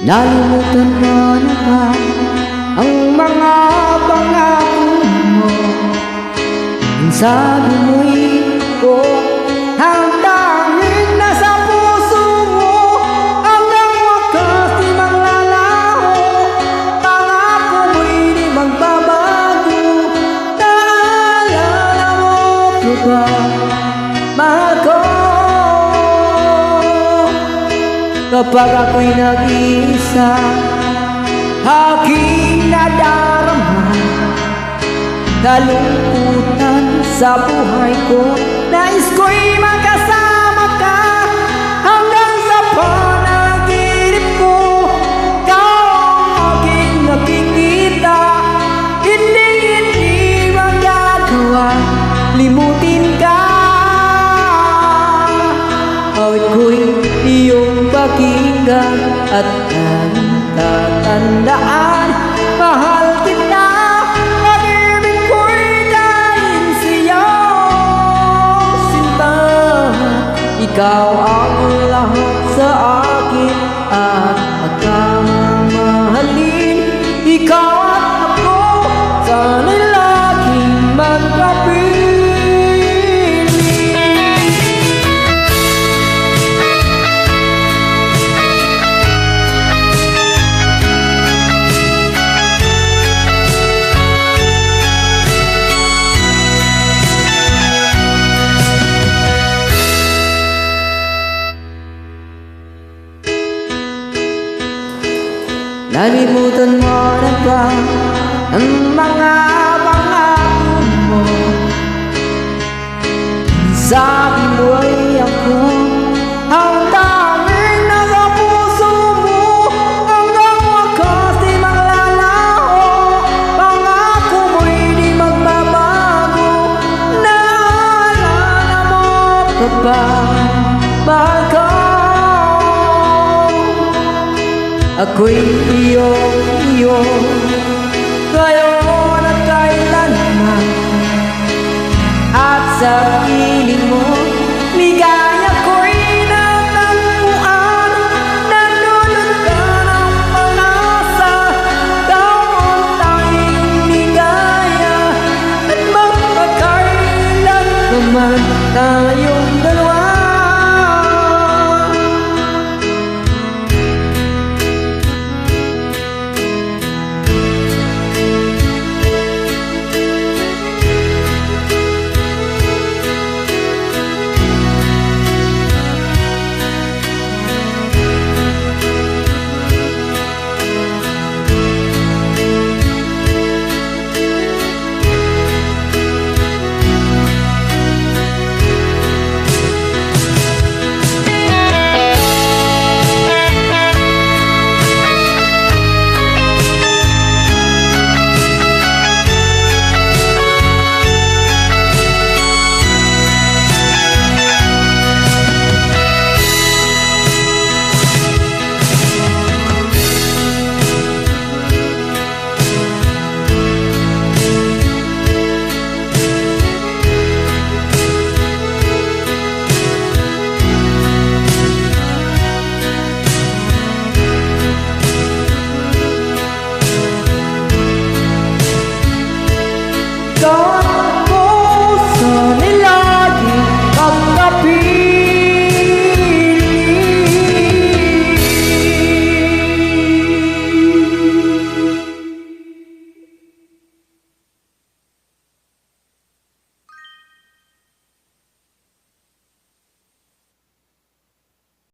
Nalimutan mo na ba ang mga pangako mo? Ang sabi mo'y ko ang tanging nasa puso mo. Hanggang wakas di maglalaho, pangako mo'y di magbabago. Naalala mo ko ba, mahal ko? Kapag ako'y nag-iisa, aking nadarama kalungkutan sa buhay ko. Nais ko'y magkasama ka hanggang sa panaginip ko. Ikaw ang aking nakikita, hindi magagawa limutin ka. Awit ko'y iyong pakinggan at tanging tatandaan. Mahal kita, pag-ibig ko'y dahil sa'yo, sinta. Ikaw ang lahat sa akin at pagkamamahalin. Ikaw at ako, sana'y laging magkapiling. Nalimutan mo na ba ang mga pangako mo? Sabi mo'y ako ang tanging nasa puso mo. Hanggang wakas di maglalaho, pangako mo'y di magbabago. Naalala mo ka ba, mahal ko? Ako'y iyo ngayon at kailanman, at sa piling mo